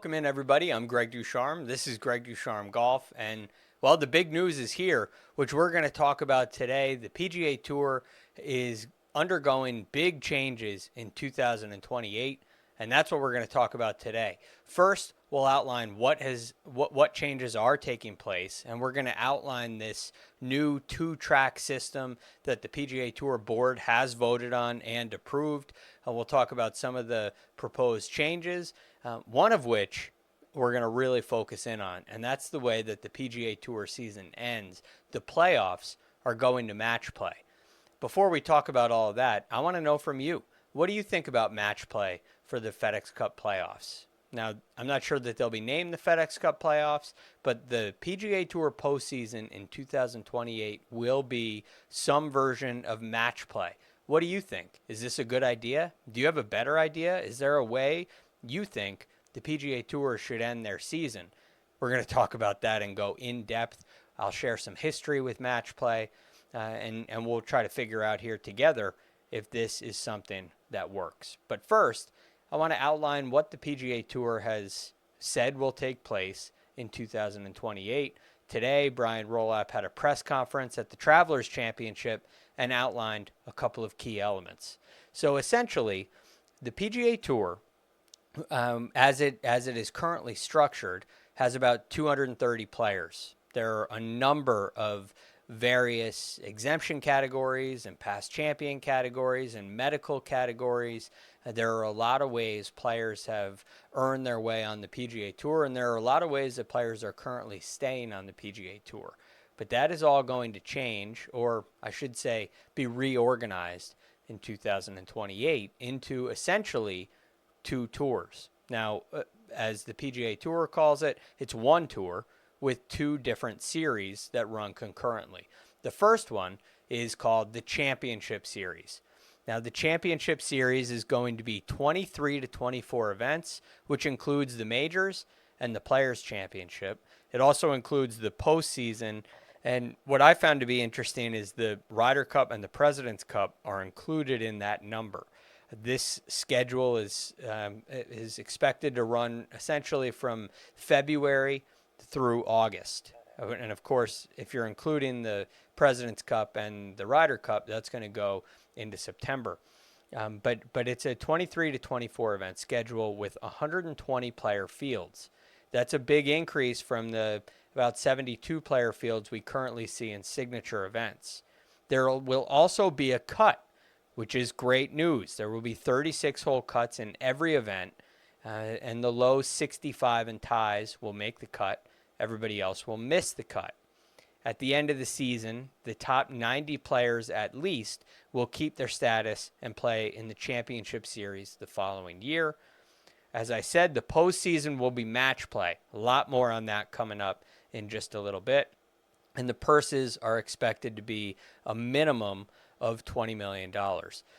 welcome in everybody. I'm Greg Ducharme. This is Greg Ducharme Golf, and well, the big news is here, which we're going to talk about today. The PGA Tour is undergoing big changes in 2028, and that's what we're going to talk about today. First, we'll outline what changes are taking place, and we're going to outline this new two-track system that the PGA Tour board has voted on and approved. We'll talk about some of the proposed changes, one of which we're going to really focus in on, and that's the way that the PGA Tour season ends. The playoffs are going to match play. Before we talk about all of that, I want to know from you, what do you think about match play for the FedExCup Playoffs? Now, I'm not sure that they'll be named the FedExCup Playoffs, but the PGA Tour postseason in 2028 will be some version of match play. What do you think? Is this a good idea? Do you have a better idea? Is there a way you think the PGA Tour should end their season? We're going to talk about that and go in depth. I'll share some history with match play, and we'll try to figure out here together if this is something that works. But first, I want to outline what the PGA Tour has said will take place in 2028. Today, Brian Rolapp had a press conference at the Travelers Championship and outlined a couple of key elements. So essentially, the PGA Tour, as it is currently structured, has about 230 players. There are a number of various exemption categories and past champion categories and medical categories. There are a lot of ways players have earned their way on the PGA Tour, and there are a lot of ways that players are currently staying on the PGA Tour. But that is all going to change, or I should say be reorganized in 2028 into essentially two tours. Now, as the PGA Tour calls it, it's one tour with two different series that run concurrently. The first one is called the Championship Series. Now, the Championship Series is going to be 23 to 24 events, which includes the majors and the Players' Championship. It also includes the postseason. And what I found to be interesting is the Ryder Cup and the President's Cup are included in that number. This schedule is expected to run essentially from February through August. And of course, if you're including the President's Cup and the Ryder Cup, that's going to go into September. But it's a 23 to 24 event schedule with 120 player fields. That's a big increase from the about 72 player fields we currently see in signature events. There will also be a cut, which is great news. There will be 36-hole cuts in every event, and the low 65 and ties will make the cut. Everybody else will miss the cut. At the end of the season, the top 90 players at least will keep their status and play in the Championship Series the following year. As I said, the postseason will be match play. A lot more on that coming up in just a little bit. And the purses are expected to be a minimum of $20 million.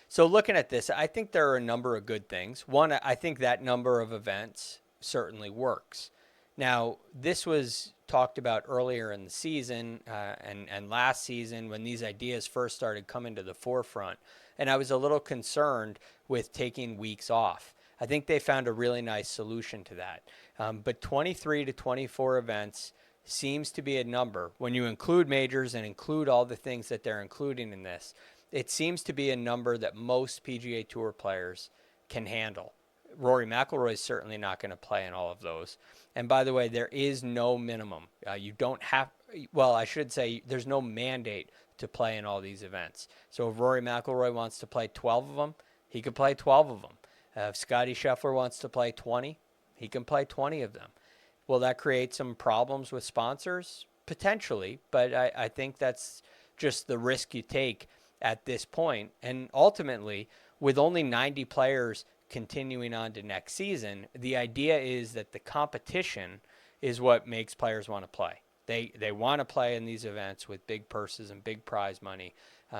So looking at this, I think there are a number of good things. One, I think that number of events certainly works. Now, this was talked about earlier in the season and last season when these ideas first started coming to the forefront. And I was a little concerned with taking weeks off. I think they found a really nice solution to that. But 23 to 24 events seems to be a number. When you include majors and include all the things that they're including in this, it seems to be a number that most PGA Tour players can handle. Rory McIlroy is certainly not going to play in all of those. And by the way, there is no minimum. You don't have, well, I should say there's no mandate to play in all these events. So if Rory McIlroy wants to play 12 of them, he could play 12 of them. If Scottie Scheffler wants to play 20, he can play 20 of them. Will that create some problems with sponsors? Potentially, but I think that's just the risk you take at this point. And ultimately, with only 90 players continuing on to next season, the idea is that the competition is what makes players want to play. They want to play in these events with big purses and big prize money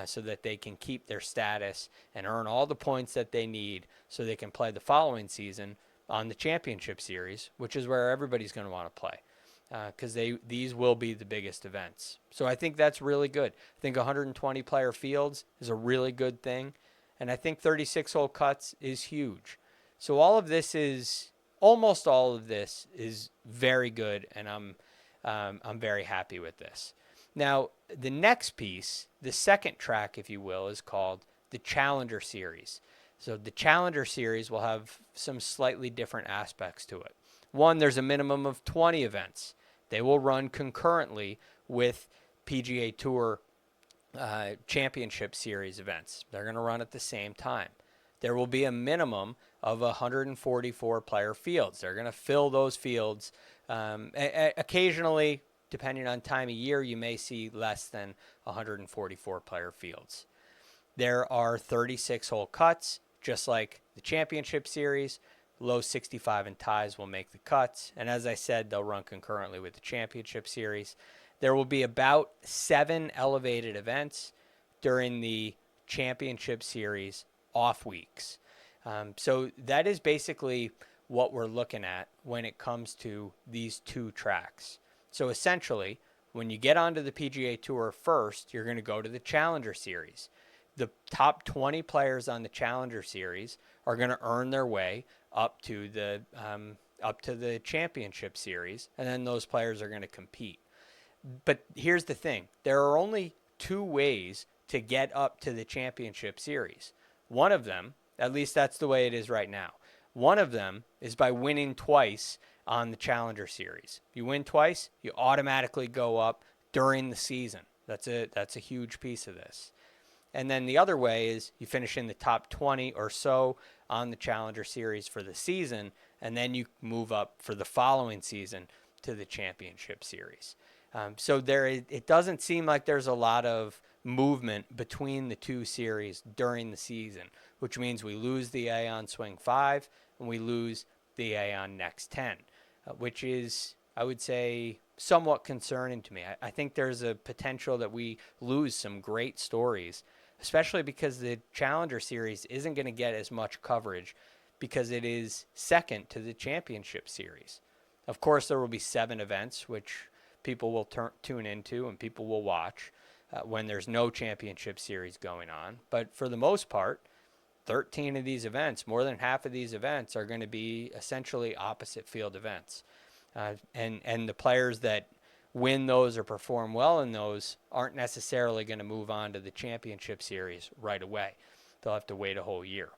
so that they can keep their status and earn all the points that they need so they can play the following season on the Championship Series, which is where everybody's going to want to play because these will be the biggest events. So I think that's really good. I think 120 player fields is a really good thing. And I think 36-hole cuts is huge. So all of this is almost all of this is very good, and I'm very happy with this. Now, the next piece, the second track, if you will, is called the Challenger Series. So the Challenger Series will have some slightly different aspects to it. One, there's a minimum of 20 events. They will run concurrently with PGA Tour Championship Series events. They're going to run at the same time. There will be a minimum of 144 player fields. They're going to fill those fields. Occasionally, depending on time of year, you may see less than 144 player fields. There are 36-hole cuts, just like the Championship Series. Low 65 and ties will make the cuts. And as I said, they'll run concurrently with the Championship Series. There will be about 7 elevated events during the Championship Series off weeks. So that is basically what we're looking at when it comes to these two tracks. So essentially, when you get onto the PGA Tour first, you're going to go to the Challenger Series. The top 20 players on the Challenger Series are going to earn their way up to the Championship Series, and then those players are going to compete. But here's the thing. There are only 2 ways to get up to the Championship Series. One of them, at least that's the way it is right now, one of them is by winning twice on the Challenger Series. If you win twice, you automatically go up during the season. That's a huge piece of this. And then the other way is you finish in the top 20 or so on the Challenger Series for the season, and then you move up for the following season to the Championship Series. So it doesn't seem like there's a lot of movement between the two series during the season, which means we lose the Aon Swing 5 and we lose the Aon Next 10, which is, I would say, somewhat concerning to me. I think there's a potential that we lose some great stories, especially because the Challenger Series isn't going to get as much coverage because it is second to the Championship Series. Of course, there will be 7 events, which people will tune into and people will watch when there's no Championship Series going on. But for the most part, 13 of these events, more than half of these events, are going to be essentially opposite field events. And the players that win those or perform well in those aren't necessarily going to move on to the Championship Series right away. They'll have to wait a whole year.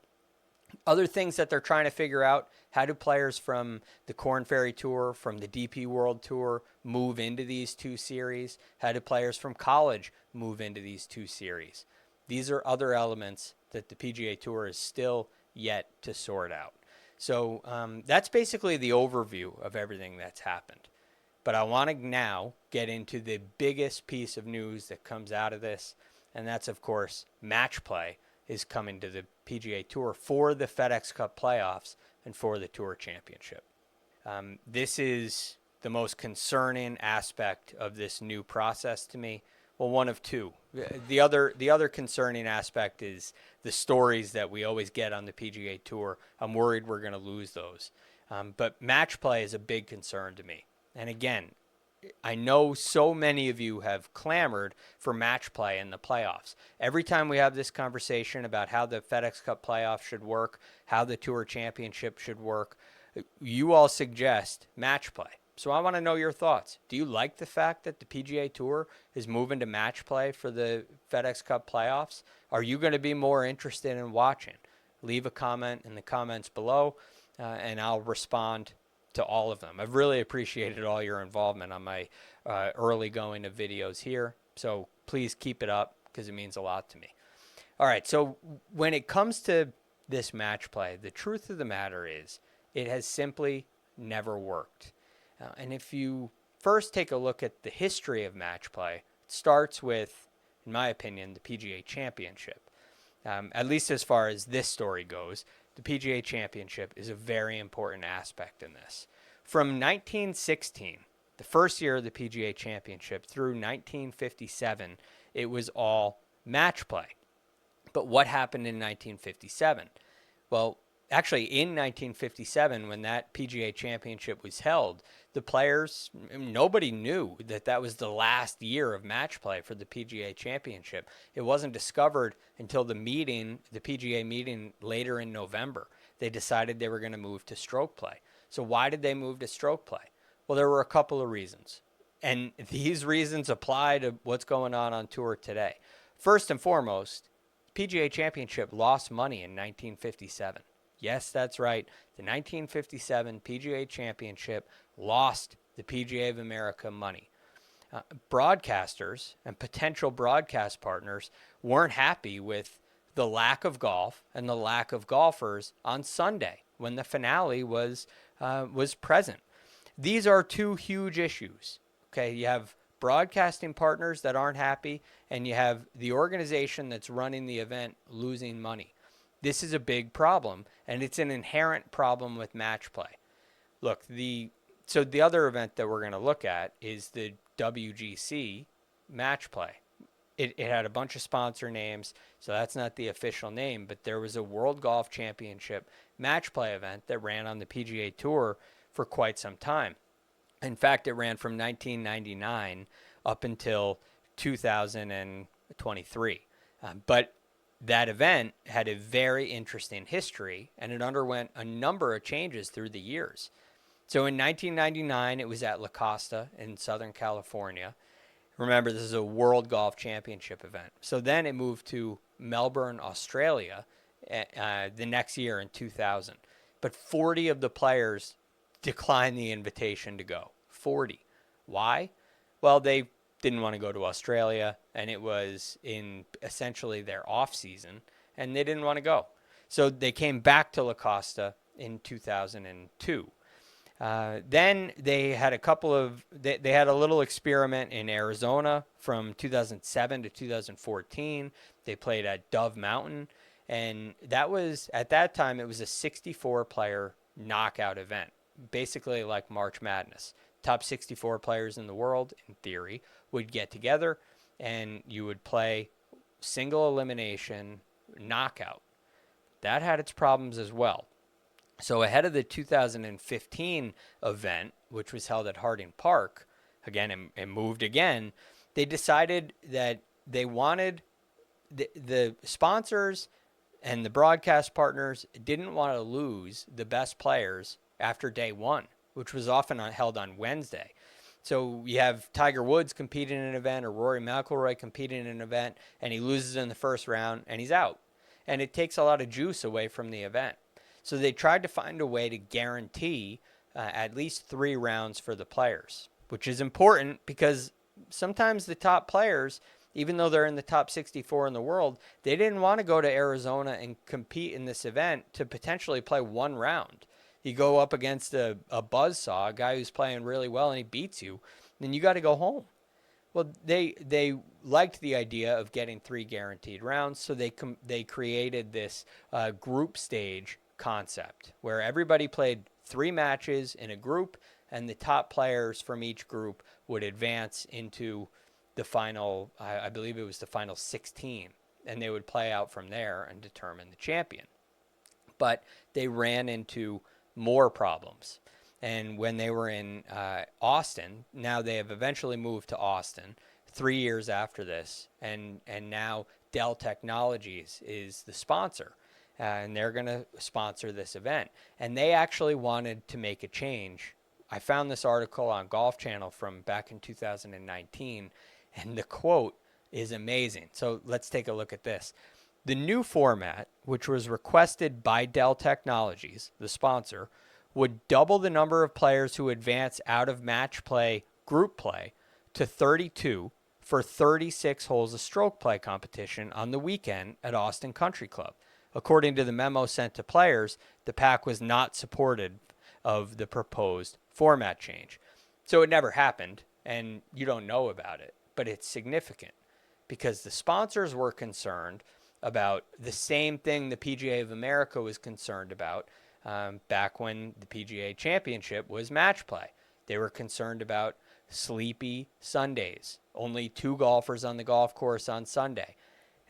Other things that they're trying to figure out, how do players from the Korn Ferry Tour, from the DP World Tour move into these two series? How do players from college move into these two series? These are other elements that the PGA Tour is still yet to sort out. So that's basically the overview of everything that's happened. But I want to now get into the biggest piece of news that comes out of this, and that's, of course, Match Play is coming to the PGA Tour for the FedExCup Playoffs and for the Tour Championship. This is the most concerning aspect of this new process to me. Well, one of two. The other concerning aspect is the stories that we always get on the PGA Tour. I'm worried we're going to lose those. But Match Play is a big concern to me. And again, I know so many of you have clamored for Match Play in the playoffs. Every time we have this conversation about how the FedExCup Playoffs should work, how the Tour Championship should work, you all suggest Match Play. So I want to know your thoughts. Do you like the fact that the PGA Tour is moving to Match Play for the FedExCup Playoffs? Are you going to be more interested in watching? Leave a comment in the comments below, and I'll respond to all of them. I've really appreciated all your involvement on my early going of videos here. So please keep it up because it means a lot to me. All right, so when it comes to this Match Play, the truth of the matter is it has simply never worked. And if you first take a look at the history of Match Play, it starts with, in my opinion, the PGA Championship. At least as far as this story goes, the PGA Championship is a very important aspect in this. From 1916, the first year of the PGA Championship, through 1957, it was all Match Play. But what happened in 1957? Well, actually, in 1957, when that PGA Championship was held, the players, nobody knew that that was the last year of Match Play for the PGA Championship. It wasn't discovered until the PGA meeting later in November. They decided they were going to move to Stroke Play. So why did they move to stroke play? Well, there were a couple of reasons. And these reasons apply to what's going on tour today. First and foremost, PGA Championship lost money in 1957. Yes, that's right. The 1957 PGA Championship lost the PGA of America money. Broadcasters and potential broadcast partners weren't happy with the lack of golf and the lack of golfers on Sunday when the finale was present. These are two huge issues. Okay, you have broadcasting partners that aren't happy, and you have the organization that's running the event losing money. This is a big problem, and it's an inherent problem with match play. Look, the other event that we're going to look at is the WGC Match Play. It had a bunch of sponsor names, so that's not the official name, but there was a World Golf Championship Match Play event that ran on the PGA Tour for quite some time. In fact, it ran from 1999 up until 2023. But that event had a very interesting history, and it underwent a number of changes through the years. So in 1999, it was at La Costa in Southern California. Remember, this is a World Golf Championship event. So then it moved to Melbourne, Australia, the next year in 2000. But 40 of the players declined the invitation to go. 40. Why? Well, they didn't want to go to Australia, and it was in essentially their off season, and they didn't want to go. So they came back to La Costa in 2002. Then they had they had a little experiment in Arizona from 2007 to 2014. They played at Dove Mountain, and at that time, it was a 64-player knockout event, basically like March Madness. Top 64 players in the world, in theory, would get together, and you would play single elimination knockout. That had its problems as well. So ahead of the 2015 event, which was held at Harding Park, again, it moved again, they decided that they wanted the sponsors and the broadcast partners didn't want to lose the best players after day one, which was often held on Wednesday. So you have Tiger Woods competing in an event or Rory McIlroy competing in an event, and he loses in the first round, and he's out. And it takes a lot of juice away from the event. So they tried to find a way to guarantee at least 3 rounds for the players, which is important because sometimes the top players, even though they're in the top 64 in the world, they didn't want to go to Arizona and compete in this event to potentially play 1 round. You go up against a buzzsaw, a guy who's playing really well, and he beats you, then you got to go home. Well, they liked the idea of getting 3 guaranteed rounds, so they created this group stage concept where everybody played 3 matches in a group, and the top players from each group would advance into the final, I believe it was the final 16, and they would play out from there and determine the champion. But they ran into more problems. And when they were in Austin, now they have eventually moved to Austin 3 years after this, and now Dell Technologies is the sponsor, and they're going to sponsor this event. And they actually wanted to make a change. I found this article on Golf Channel from back in 2019, and the quote is amazing. So let's take a look at this. The new format, which was requested by Dell Technologies, the sponsor, would double the number of players who advance out of match play group play to 32 for 36 holes of stroke play competition on the weekend at Austin Country Club. According to the memo sent to players, the PAC was not supportive of the proposed format change. So it never happened, and you don't know about it, but it's significant because the sponsors were concerned about the same thing the PGA of America was concerned about back when the PGA Championship was match play. They were concerned about sleepy Sundays, only 2 golfers on the golf course on Sunday.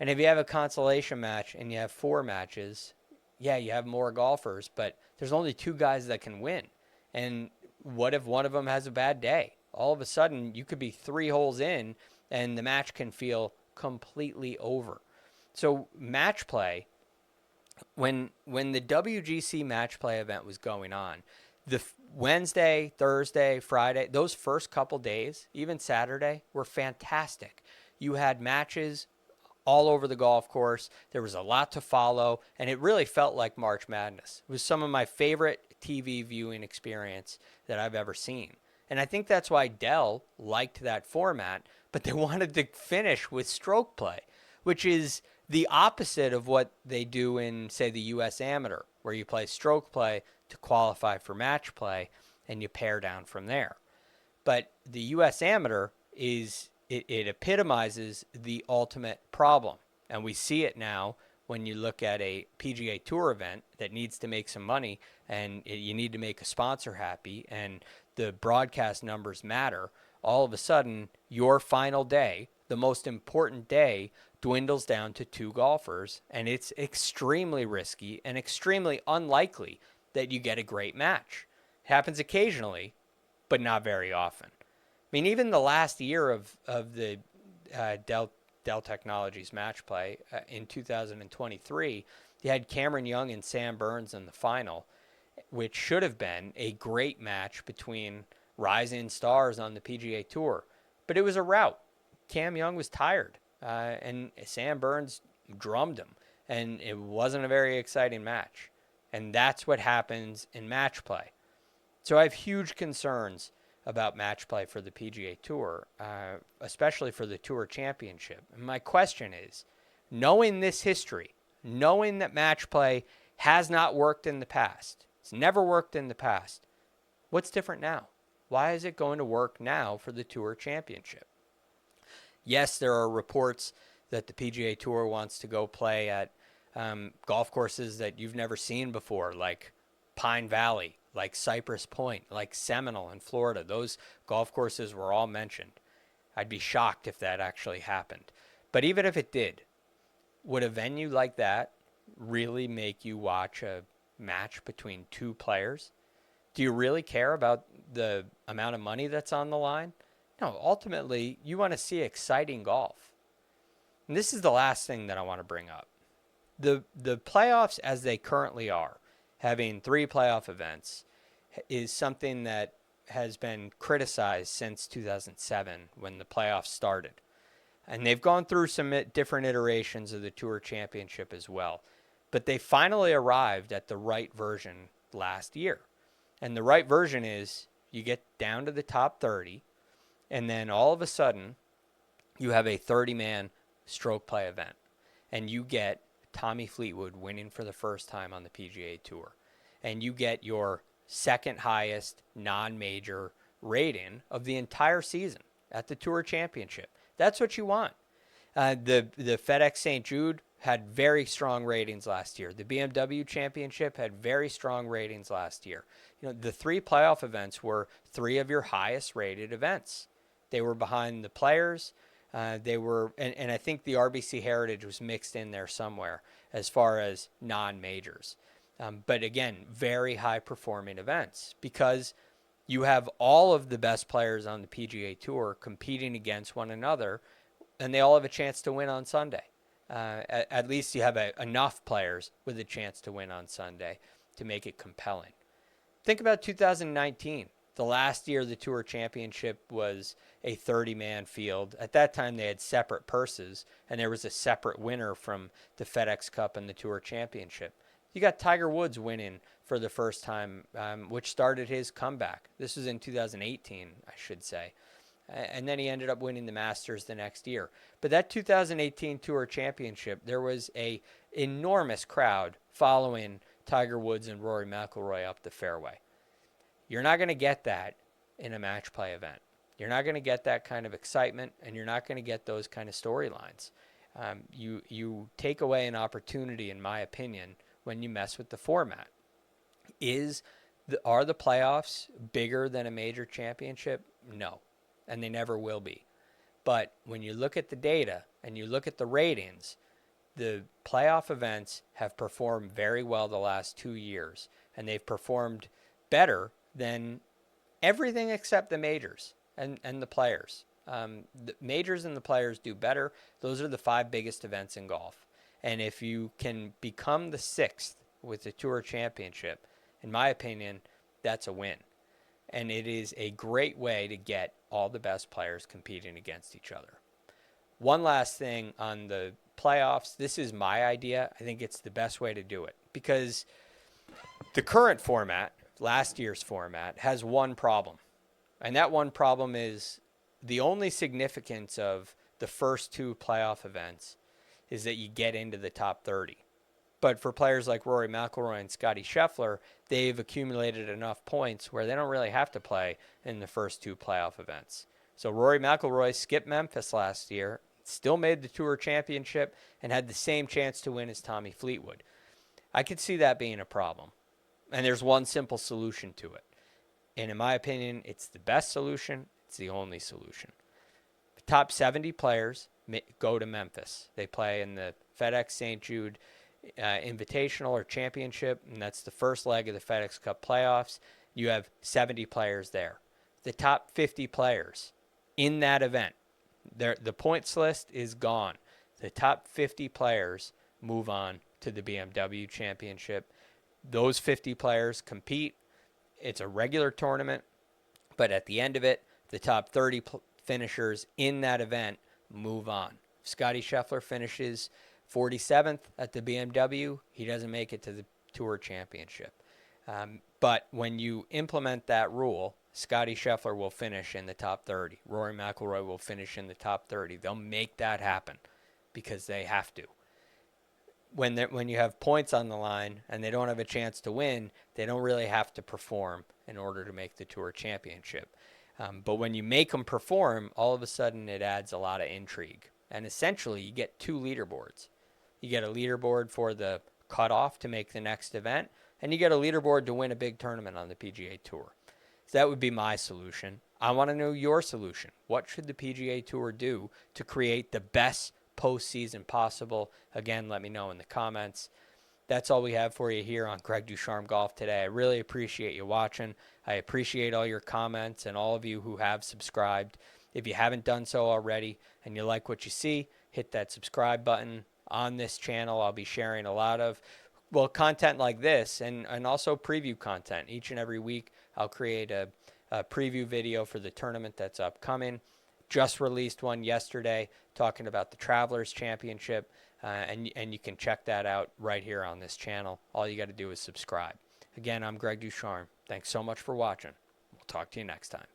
And if you have a consolation match and you have 4 matches, yeah, you have more golfers, but there's only 2 guys that can win. And what if one of them has a bad day? All of a sudden, you could be 3 holes in, and the match can feel completely over. So match play, when the WGC Match Play event was going on, Wednesday, Thursday, Friday, those first couple days, even Saturday, were fantastic. You had matches all over the golf course. There was a lot to follow, and it really felt like March Madness. It was some of my favorite TV viewing experience that I've ever seen. And I think that's why Dell liked that format, but they wanted to finish with stroke play, which is the opposite of what they do in, say, the U.S. Amateur, where you play stroke play to qualify for match play and you pare down from there. But the U.S. Amateur it epitomizes the ultimate problem. And we see it now when you look at a PGA Tour event that needs to make some money and you need to make a sponsor happy and the broadcast numbers matter. All of a sudden, your final day, the most important day, dwindles down to 2 golfers, and it's extremely risky and extremely unlikely that you get a great match. It happens occasionally, but not very often. I mean, even the last year of the Dell Technologies match play in 2023, you had Cameron Young and Sam Burns in the final, which should have been a great match between rising stars on the PGA Tour. But it was a rout. Cam Young was tired, and Sam Burns drummed him, and it wasn't a very exciting match. And that's what happens in match play. So I have huge concerns about match play for the PGA Tour, especially for the Tour Championship. And my question is, knowing this history, knowing that match play has not worked in the past, it's never worked in the past, what's different now? Why is it going to work now for the Tour Championship? Yes, there are reports that the PGA Tour wants to go play at golf courses that you've never seen before, like Pine Valley, like Cypress Point, like Seminole in Florida. Those golf courses were all mentioned. I'd be shocked if that actually happened. But even if it did, would a venue like that really make you watch a match between 2 players? Do you really care about the amount of money that's on the line? No, ultimately, you want to see exciting golf. And this is the last thing that I want to bring up. The playoffs as they currently are, having 3 playoff events, is something that has been criticized since 2007 when the playoffs started. And they've gone through some different iterations of the Tour Championship as well. But they finally arrived at the right version last year. And the right version is you get down to the top 30, and then all of a sudden you have a 30-man stroke play event. And you get Tommy Fleetwood winning for the first time on the PGA Tour. And you get your second highest non-major rating of the entire season at the Tour Championship. That's what you want. The FedEx St. Jude had very strong ratings last year. The BMW Championship had very strong ratings last year. You know, the 3 playoff events were 3 of your highest rated events. They were behind the Players. They were, and I think the RBC Heritage was mixed in there somewhere as far as non-majors. But again, very high performing events because you have all of the best players on the PGA Tour competing against one another, and they all have a chance to win on Sunday. At least you have enough players with a chance to win on Sunday to make it compelling. Think about 2019. The last year the Tour Championship was a 30-man field. At that time, they had separate purses, and there was a separate winner from the FedExCup and the Tour Championship. You got Tiger Woods winning for the first time, which started his comeback. This was in 2018, I should say. And then he ended up winning the Masters the next year. But that 2018 Tour Championship, there was a enormous crowd following Tiger Woods and Rory McIlroy up the fairway. You're not going to get that in a match play event. You're not going to get that kind of excitement, and you're not going to get those kind of storylines. You take away an opportunity, in my opinion, when you mess with the format. Are the playoffs bigger than a major championship? No, and they never will be. But when you look at the data and you look at the ratings, the playoff events have performed very well the last 2 years, and they've performed better than everything except the majors and the Players. The majors and the Players do better. Those are the 5 biggest events in golf. And if you can become the 6th with the Tour Championship, in my opinion, that's a win. And it is a great way to get all the best players competing against each other. One last thing on the playoffs. This is my idea. I think it's the best way to do it because the current format, last year's format, has one problem. And that one problem is the only significance of the first two playoff events is that you get into the top 30. But for players like Rory McIlroy and Scottie Scheffler, they've accumulated enough points where they don't really have to play in the first two playoff events. So Rory McIlroy skipped Memphis last year, still made the Tour Championship, and had the same chance to win as Tommy Fleetwood. I could see that being a problem. And there's one simple solution to it. And in my opinion, it's the best solution. It's the only solution. The top 70 players go to Memphis. They play in the FedEx St. Jude Invitational or Championship, and that's the first leg of the FedExCup Playoffs. You have 70 players there. The top 50 players in that event, the points list is gone. The top 50 players move on to the BMW Championship. Those 50 players compete. It's a regular tournament, but at the end of it, the top 30 finishers in that event move on. If Scottie Scheffler finishes 47th at the BMW, he doesn't make it to the Tour Championship. But when you implement that rule, Scottie Scheffler will finish in the top 30. Rory McIlroy will finish in the top 30. They'll make that happen because they have to. When you have points on the line and they don't have a chance to win, they don't really have to perform in order to make the Tour Championship. But when you make them perform, all of a sudden it adds a lot of intrigue. And essentially you get two leaderboards. You get a leaderboard for the cutoff to make the next event, and you get a leaderboard to win a big tournament on the PGA Tour. So that would be my solution. I want to know your solution. What should the PGA Tour do to create the best postseason possible? Again, let me know in the comments. That's all we have for you here on Greg DuCharme Golf today. I really appreciate you watching. I appreciate all your comments and all of you who have subscribed. If you haven't done so already and you like what you see, hit that subscribe button. On this channel, I'll be sharing a lot of, content like this and also preview content. Each and every week, I'll create a preview video for the tournament that's upcoming. Just released one yesterday talking about the Travelers Championship, and you can check that out right here on this channel. All you got to do is subscribe. Again, I'm Greg DuCharme. Thanks so much for watching. We'll talk to you next time.